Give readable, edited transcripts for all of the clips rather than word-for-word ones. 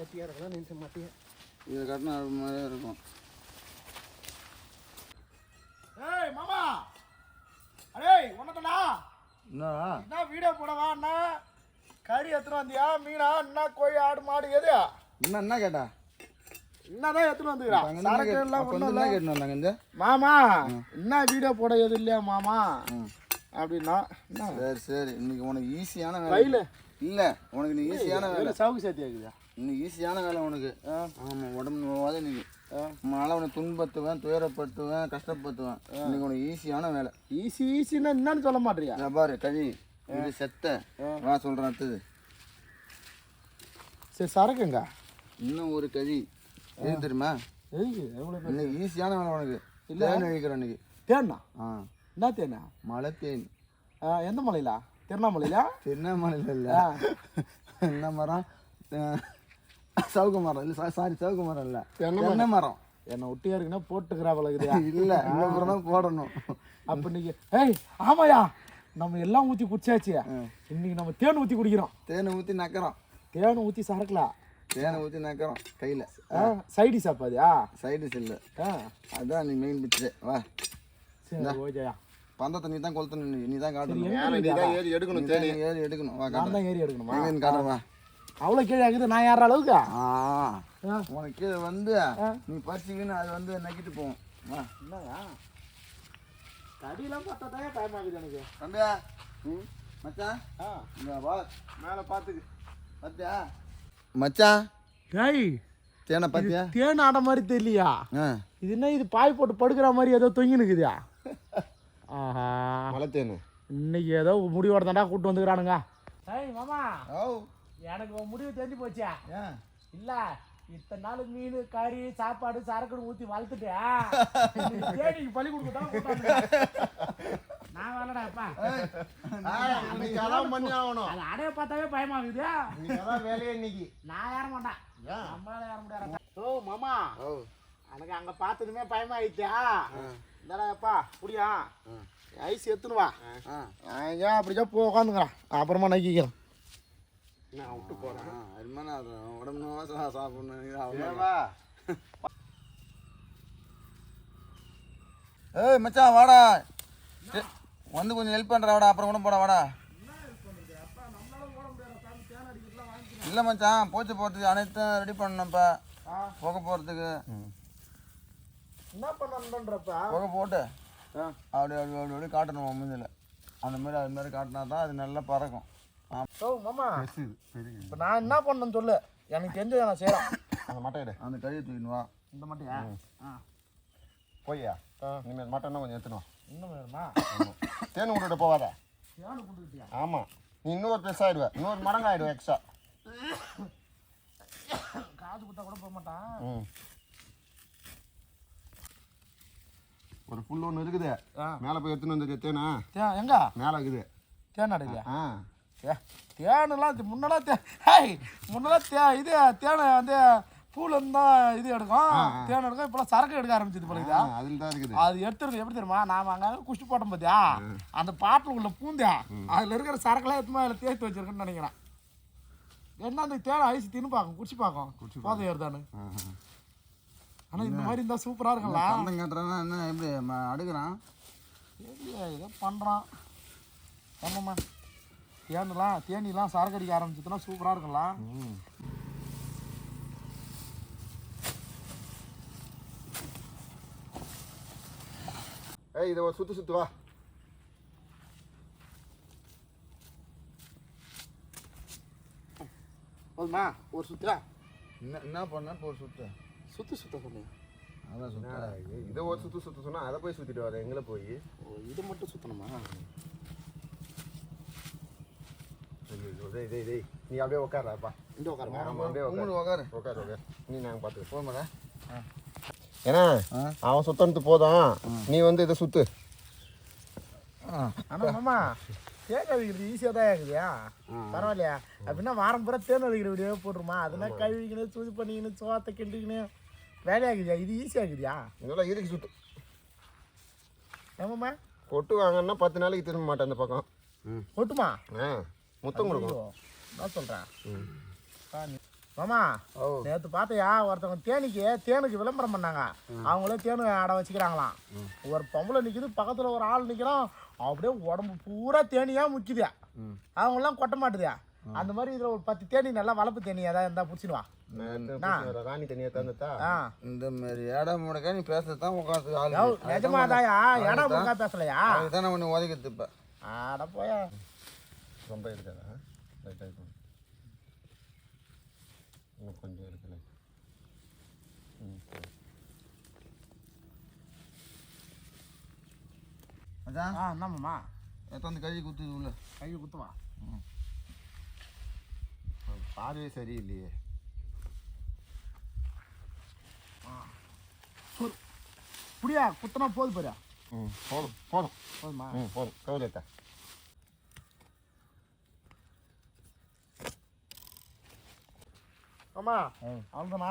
கட்டியாக இருக்கலாம் நினைச்ச மாட்டேன். இதை கட்டினா அது மாதிரியே இருக்கும். ஏய் மாமா, அடே உனக்குண்ணா என்னடா வீடியோ போடவா அண்ணா? கறி எடுத்துட்டு வந்தியா? மீனா என்ன கோழி ஆடு மாடு எது என்ன கேட்டா? என்னதான் எடுத்துட்டு வந்துக்கிறா? சரக்கு எல்லாம் ஒன்றும் இல்லை. கேட்டு வந்தாங்க இந்த மாமா என்ன வீடியோ போட எது இல்லையா மாமா அப்படின்னா? சரி சரி, இன்னைக்கு உனக்கு ஈஸியான வேலை கையில் இல்லை. உனக்கு நீ ஈஸியான வேலை சவுக்கு சேர்த்தி ஆகுதா? இன்னைக்கு ஈஸியான வேலை உனக்கு. ஆமாம், உடம்பு நோவாத இன்னைக்கு. மழை உனக்கு துன்பத்துவேன், துயரப்படுத்துவேன், கஷ்டப்படுத்துவேன். இன்னைக்கு உனக்கு ஈஸியான வேலை. ஈஸின்னா என்னன்னு சொல்ல மாட்டியா? பாரு கழி, இது செத்த வா சொல்கிறேன் அடுத்தது. சரி சரக்குங்க இன்னும் ஒரு கழி எது தெரியுமா? இன்னைக்கு ஈஸியான வேலை உனக்கு. இல்லை அழிக்கிறேன் இன்னைக்கு. தேன்னா? என்ன தேனா? மலை தேன். எந்த மலையிலா? திருவண்ணாமலையிலா? திருவண்ணாமலையில் இல்லை. என்ன மரம்? சவுக்கு மரம் இல்லை. சாரி, சவுக்கு மரம் இல்லை, தென்னை மரம். என்னை ஒட்டியா இருக்குன்னா போட்டுக்கிறா பழகுதியா? இல்லை, இன்னும் தான் போடணும். அப்போ இன்னைக்கு ஏய் ஆமாயா, நம்ம எல்லாம் ஊற்றி குடிச்சாச்சு. இன்னைக்கு நம்ம தேன் ஊற்றி குடிக்கிறோம். தேனை ஊற்றி நக்கிறோம். தேனை ஊற்றி சரக்கலாம். தேனை ஊற்றி நக்கிறோம் கையில். சைடி சாப்பாதியா? சைடிஸ் இல்லை, அதான் நீ மெயின் பிச்சு. வா சரி ஓஜயா. பந்தத்தை நீ தான் கொளுத்தணும். நீ தான் காட்டணும். ஏறி எடுக்கணும். தேனி ஏறி எடுக்கணும். வா நான் தான் ஏறி எடுக்கணுமா? எங்கன்னு காட்டுறேன். வா. அவ்வளோ கீழே ஆகுது. நான் ஏற அளவுக்கு உனக்கு கீழே வந்து நீ பறிச்சிக்கின்னு அது வந்து நக்கிட்டு போவோம். வா. என்னங்க தடியெல்லாம் பார்த்தா தான் டைம் ஆகுது எனக்கு. தம்பியா மச்சான், வா மேலே பார்த்துக்கு. பார்த்தியா மச்சான்? ஏய் தேனை பார்த்தியா? தேன் ஆட மாதிரி தெரியலையா? இது என்ன, இது பாய் போட்டு படுக்கிற மாதிரி ஏதோ தொங்கி நிற்குதியா? ஆஹா, மலை தேனு. இன்னைக்கு ஏதோ முடிவோட தாண்டா கூப்பிட்டு வந்துக்கிறானுங்க. ஏய் மாமா, ஓ எனக்கு முடிவு தெரிஞ்சு போச்சா? இல்ல இத்தனை நாள் மீன் கறி சாப்பாடு சரக்குன்னு ஊற்றி வளர்த்துட்டேன். தேடிக்கு பள்ளி கொடுக்கத்தான் நான் வரலடாப்பா. பண்ணி ஆகணும். அது அடைய பார்த்தாவே பயமாகுது. வேலையே இன்னைக்கு நான் ஏற மாட்டேன். நம்மளால ஏற முடியாது. ஓ மாமா, எனக்கு அங்க பார்த்ததுமே பயமாயிடுச்சா? இந்தாடாப்பா புடியா, ஐஸ் எடுத்துன்னு வா. ஏன் அப்படிதான் போ உட்காந்துக்கிறான். அப்புறமா நக்கிக்கிறேன். நான் விட்டு போறேன். உடம்பு நோவா சாப்பிடணும். ஏய் மச்சான் வாடா, வந்து கொஞ்சம் ஹெல்ப் பண்ணுற வாடா, அப்புறம் கூட போடா வாடா. இல்லை மச்சான், போச்சு போகிறதுக்கு அனைத்தும் ரெடி பண்ணணும்ப்பா. புகை போகிறதுக்கு என்ன பண்ணணுன்றப்ப புகை போட்டு அப்படி அப்படி அப்படி அப்படி காட்டணும் மூஞ்சில். அந்த மாதிரி அது மாதிரி காட்டினா தான் அது நல்லா பறக்கும். ஓ மாமா, இப்போ நான் என்ன பண்ணணும்னு சொல்லு, எனக்கு தெரிஞ்சதை நான் செய்கிறேன். அந்த மட்டை எடு, அந்த கழியை தூக்கின்னு வா. இந்த மட்டையா? போய்யா இனிமேல் மட்டைன்னா கொஞ்சம் எடுத்துணும். இன்னும் வேணுமா? தேன் விட்டுட்டு போவாத. தேன் கொண்டுக்கிட்டியா? ஆமாம், நீ இன்னொரு பெருசாக ஆகிடுவேன், இன்னொரு மடங்கு ஆகிடுவேன் எக்ஸ்ட்ரா. காது குத்தா கூட போக மாட்டான். ஒரு புல் ஒன்று இருக்குது, மேலே போய் எடுத்துன்னு வந்துருக்கு. தேனா எங்க மேலே இருக்குது. தேன் அடையிலையா? தேனெல்லாம் முன்னெல்லாம் இது தேனை வந்து பூல இருந்தால் இது எடுக்கும், தேன் எடுக்கும். இப்போலாம் சரக்கு எடுக்க ஆரம்பிச்சது போல. அதில் தான் இருக்குது. அது எடுத்துருக்கு. எப்படி தெரியுமா, நாம் அங்கே குஷ்டி போட்டோம் பார்த்தியா, அந்த பாட்டில் உள்ள பூந்தியா அதில் இருக்கிற சரக்குலாம் எத்தமா அதில் தேய்த்து வச்சிருக்குன்னு நினைக்கிறேன். என்ன அந்த தேனை ஐஸ் தின்னு பார்க்கும், குடிச்சு பார்க்கும் போதை ஏறுதானு. ஆனால் இந்த மாதிரி இருந்தால் சூப்பராக இருக்கும்ல. கட்டுறான்னா என்ன எப்படி அடுக்கிறான்? ஏதோ பண்ணுறான். ஆமாம்மா, தேனிலாம் சரக்கு அடிக்க ஆரம்பிச்சதுன்னா சூப்பராக இருக்கும்ல. ஏய் இதை ஒரு சுற்று வா. போதுமா ஒரு சுற்றா? என்ன பண்ண ஒரு சுற்று சுற்ற சொன்னீங்க. அதான் சுற்ற. இதை ஒரு சுற்று சொன்னால் அதை போய் சுற்றிட்டு வர எங்களை போய் இது மட்டும் சுற்றணுமா? நீ அப்படியே உட்காருப்பா. இந்த உட்காரு. அப்படியே உட்காரு உட்காரு. நீ நாங்கள் பார்த்து போக மாட்டேன். ஏன்னா அவன் சுத்தனது போதும், நீ வந்து இதை சுத்து. ஆனால் மாமா, தேன் அழிக்கிறது ஈஸியாக தான் இருக்குதுயா. பரவாயில்லையா? அப்படின்னா வாரம் பூரா தேன் அழிக்கிற வீடியோ போட்டுருமா? அதெல்லாம் கழுவிக்கணும், சூது பண்ணிக்கணும், சோத்தை கிண்டிக்கணும், வேலையாகுதியா? இது ஈஸியாக இருக்குதியா? இதெல்லாம் இறுக்கி சுத்து. ஏமாம்மா கொட்டு வாங்கன்னா 10 நாளைக்கு திரும்ப மாட்டேன் அந்த பக்கம். கொட்டுமா? முத்தம் கொடுக்கும். நான் சொல்கிறேன். மாமா ஓ நேற்று பார்த்தையா ஒருத்தவங்க தேனுக்கு விளம்பரம் பண்ணாங்க. அவங்களே தேனு அடை வச்சுக்கிறாங்களாம். ஒரு பொம்பளை நிற்கிது, பக்கத்தில் ஒரு ஆள் நிற்கிறான், அப்படியே உடம்பு பூரா தேனியாக முக்கிது. அவங்களாம் கொட்ட மாட்டுதா. அந்த மாதிரி இதில் ஒரு 10 தேனி நல்லா வளர்ப்பு தேனி ஏதாவது இருந்தால் பிடிச்சிடுவா. ராணி தனியாக தந்துட்டா இந்த மாதிரி இடம் முடக்க நீ பேசத்தான் உட்காந்து ஆள் நிஜமாதாயா இடம் முழுக்கா பேசலையா? அதுதானே ஒன்று உதைக்கிறது இப்போ. ஆட போயா ரொம்ப இருக்காதா? லைட்டாக இன்னும் கொஞ்சம் இருக்குல்ல. அதான் என்னம்மா எத்தனை கை குத்துது உள்ள கை குத்துவா. பார்வையே சரியில்லையே. புரியா குத்தனா போது போறியா? போதும் போதும் போதுமா? போதும் கவுலேட்டா. ஆமா அவ்வளோதானா?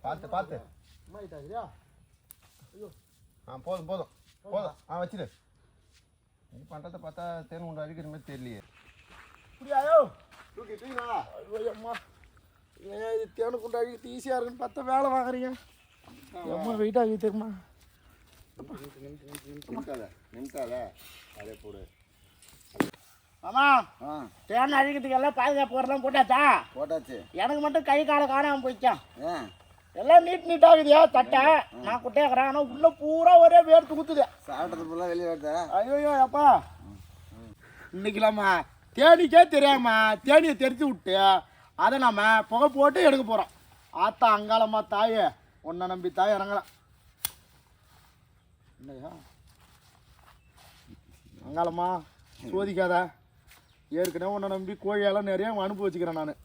பார்த்து பார்த்து. அம்மா கிட்டா சரியா? ஐயோ போதும் போதும் போதும். வச்சிரு. நீ பண்ணுறதை பார்த்தா தேன் உண்டு அடிக்கிற மாதிரி தெரியலையே. புரியாயோ தூக்கி தூக்கினா. ஐயோ அம்மா ஏன் இது தேனு கொண்டு அழிக்கிறது ஈஸியாக இருக்குன்னு பார்த்தா வேலை வாங்குறீங்க. அம்மா வெயிட்டாக ஆகி தெரியுமா? நிமிட்டாத அதே போடு. ஆமா தேன் அழிக்கிறதுக்கு எல்லாம் பாதுகாப்பு வரலாம் போட்டாச்சா? போட்டாச்சு. எனக்கு மட்டும் கை காலை காணாமல் போயிடுச்சான். ஏன் எல்லாம் நீட்டாகுதியா தட்டை? நான் குட்டையாக்குறேன், ஆனால் உள்ள பூரா ஒரே வேர்த்து குத்துது. சாப்பிட்டது ஃபுல்லாக வெளியே வருதா? ஐயோ அப்பா இன்னைக்கலாமா தேனிக்கே தெரியாமா தேனியை தெரிச்சு விட்டு அதை நம்ம புகை போட்டு எடுக்க போகிறோம். ஆத்தா அங்காளம்மா தாயே உன்னை நம்பி தாய் இறங்கலாம். இல்லையா அங்காளம்மா சோதிக்காத. ஏற்கனவே உன்னை நம்பி கோழியெல்லாம் நிறைய அனுப்பி வச்சுக்கிறேன் நான்.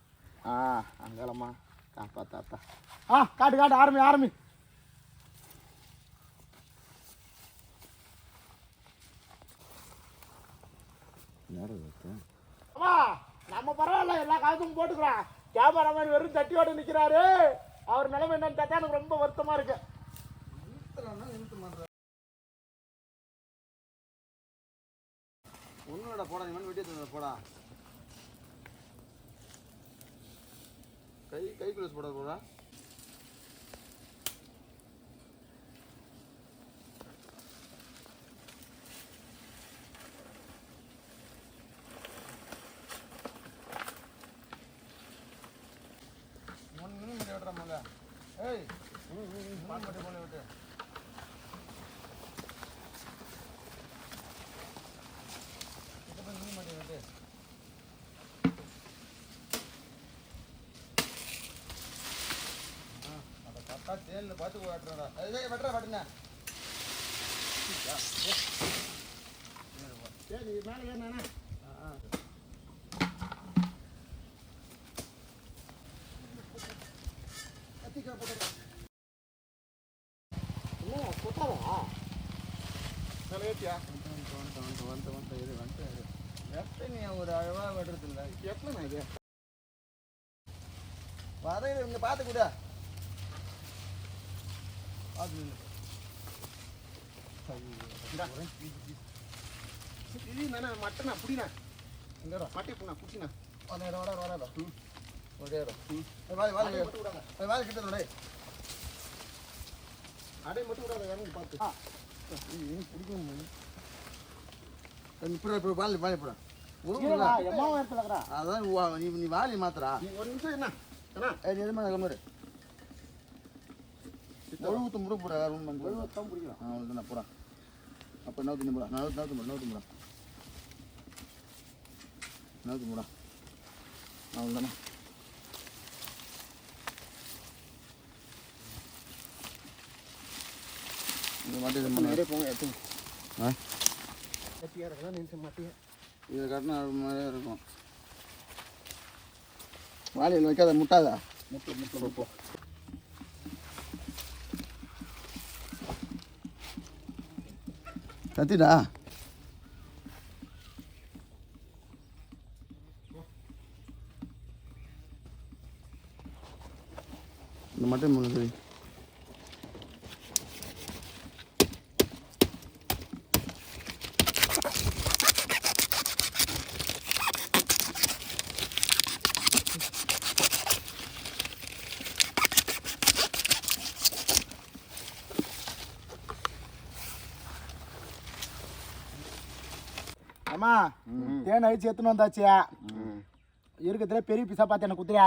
அங்காளம்மா காப்பாத்தாத்தா. காட்டு ஆரம்பி. நம்ம பரவாயில்ல, எல்லா காசும் போட்டுக்கிறோம். கேமராமேன் வெறும் தட்டியோட நிற்கிறாரு. அவர் நிலைமை என்னன்னு பார்த்தா எனக்கு ரொம்ப வருத்தமா இருக்கு. ஒன்னோட போடா, நீ வெட்டி போடா. கை குளோஸ் போட போடா. ஏய் மாட்டு போல விட்டு மீன் மாட்டி விட்டு அதை பார்த்தா தேனில் பார்த்து வெட்டுறா. வெட்டுறா வெட்டுங்க. சரி மேலே ஏன்னா ஒரு அழவா வெட்டுறது இல்லை. எத்தனை இது வரையில் இங்கே பார்த்து கூட மட்டனா புடினா இந்த மட்டை புண்ணா புடிச்சினா வராதா ஒரே கிட்ட அடை மட்டும் விடாத இறங்கி பார்த்து பிடிக்கும். இப்போ வாலி போட அதான் நீ வாலி மாத்திரா. ஒரு நிமிஷம் என்ன எதுவுமே மாதிரி ஒழுவத்து முறை போட ஒழுவத்தான் பிடிக்கலாம். அவ்வளோதான் போடா. அப்போ நவுத்து போடா. நவுத்து போடா அவ்வளோதானே. இந்த மாட்டி போங்க எடுத்து இதை கட்டினா மாதிரியே இருக்கும். வாலியில் வைக்காத முட்டாதா. முட்டை போ. கத்திடா. இந்த மட்டும் மூணு சரி. அம்மா தேன் அழிச்சு எடுத்துன்னு வந்தாச்சு இருக்கிறதுல பெரிய பீஸா பார்த்து எனக்கு குத்துறியா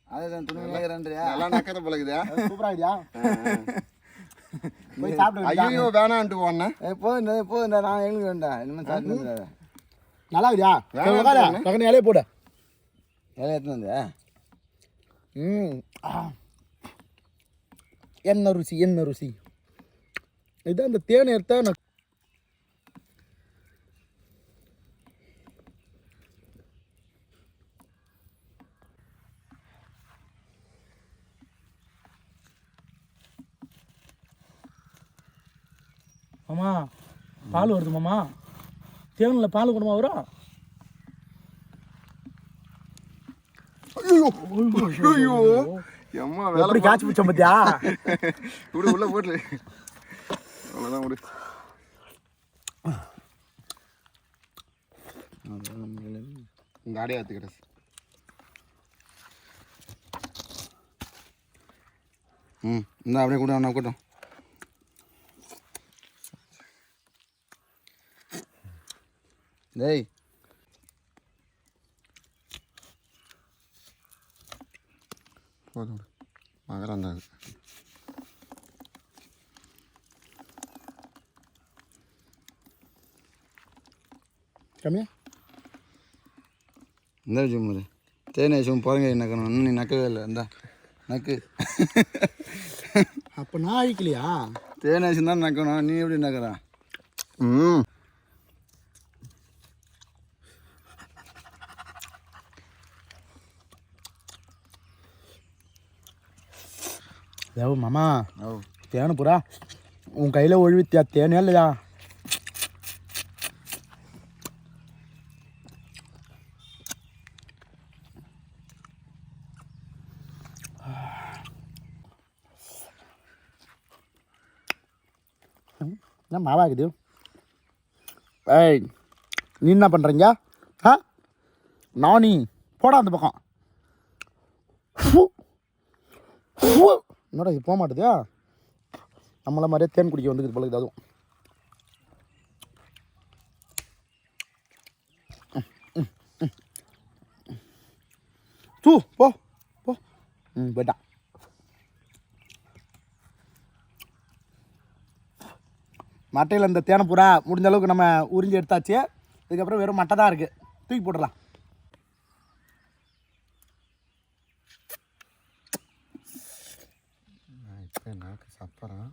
அதுதான் துணி ரெண்டுயா நல்லா நக்கற பழகுதா சூப்பரா இருக்கியா போய் சாப்பிட்டு ஐயோ வேணான்ட்டு போனேன் போதுண்டா நான் எங்களுக்கு வேண்டாம் இனிமேல் சாப்பிட்டு நல்லா இருக்கியா பக்கத்து இலையை போடு இலையை எடுத்துன்னு வந்தியா என்ன ருசி என்ன ருசி இதான் அந்த தேனை எடுத்தா நான் மாமா பால் வருது மாமா தேனில் பால் கொண்டுமா வரும் ஐயோ எம்மா எப்படி காய்ச்சி பிடிச்சோம் பார்த்தியா விடு உள்ள போட்டு அவ்வளோதான் விடு இந்த ஆடையை எடுத்துக்கிட்டேன் இந்த அப்படியே கூட அண்ணா கூட்டம் டேய் போதும் மகரம் தான் கம்மியா இந்த விஷயம் தேனை விஷயம் பாருங்க நக்கணும் இன்னும் நீ நக்கவே இல்லை இந்தா நக்கு அப்போ நான் அழிக்கலையா தேனை விஷயம் தான் நக்கணும் நீ எப்படி நக்கிறா தேவ மாமா தேனு புறா உன் கையில் ஒழுவித்தியா தேனே இல்லையா என்ன மாவாக்குது ஏய் நீ என்ன பண்ணுறீங்க நானி போடா அந்த பக்கம் என்னடா இது போக மாட்டேதா நம்மள மாதிரியே தேன் குடிக்க வந்துக்குது போல அதுவும் போ போ போயிட்டான் மட்டையில் இந்த தேனை பூரா முடிஞ்ச அளவுக்கு நம்ம உறிஞ்சி எடுத்தாச்சு இதுக்கப்புறம் வெறும் மட்டை தான் இருக்குது தூக்கி போட்டுடலாம் நாக்கு சப்பரம்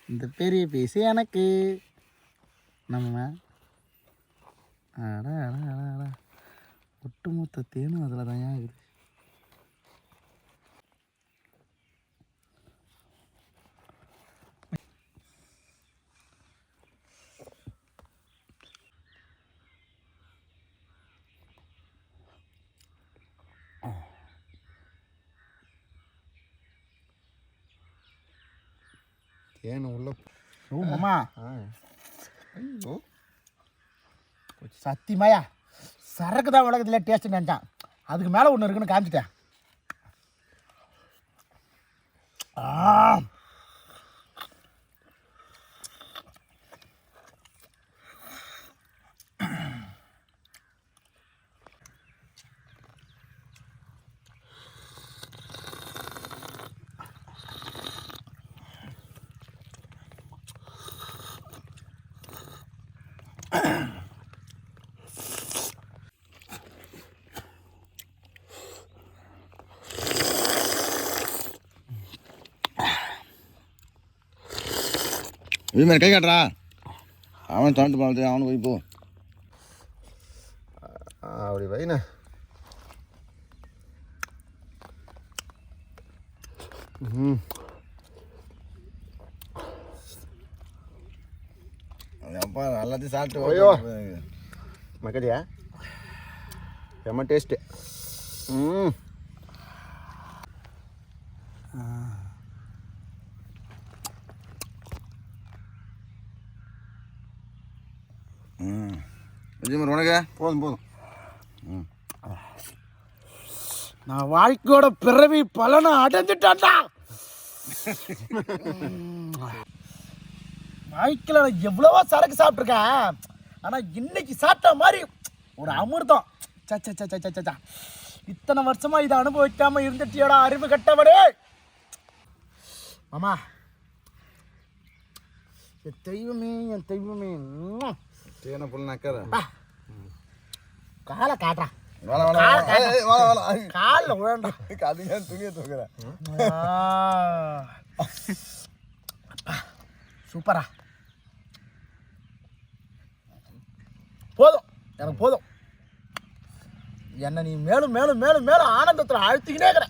இந்த பெரிய பீஸு எனக்கு நம்ம ஒட்டுமொத்த தேனும் அதில் தான் ஏன் இருக்குது தேன் உள்ள ஓ மாமா ஐயோ சத்தியமாயா சரக்கு தான் உலகத்தில் டேஸ்ட்டு நினச்சான் அதுக்கு மேலே ஒன்று இருக்குன்னு காமிச்சிட்டேன் இது மாதிரி கை காட்டுறா அவன் தோண்டு பார்த்து அவனுக்கு போய் போ அப்படி வைண்ணே அப்பா எல்லாத்தையும் சாப்பிட்டு ஐயோ மக்கடியா செம்ம டேஸ்ட்டு விஜயமர் உனக்கு போதும் போதும். நான் வாழ்க்கையோட பிறவி பலனை அடைஞ்சிட்டேன்டா. வாழ்க்கையில் நான் எவ்வளவோ சரக்கு சாப்பிட்ருக்கேன், ஆனால் இன்னைக்கு சாப்பிட்ட மாதிரி ஒரு அமிர்தம். சச்சா இத்தனை வருஷமா இதை அனுபவிக்காம இருந்துட்டியோட அறிவு கட்டவனே. மாமா, என் தெய்வமே என் தெய்வமே. தேனை புல் நக்காத காலை காட்டுறான், வேலை காலில் விழண்டா. அதுங்க துணியை தூக்குறேன். சூப்பரா, போதும் எனக்கு போதும். என்ன நீ மேலும் மேலும் மேலும் மேலும் ஆனந்தத்தில் அழுத்திக்கிட்டே இருக்கிற.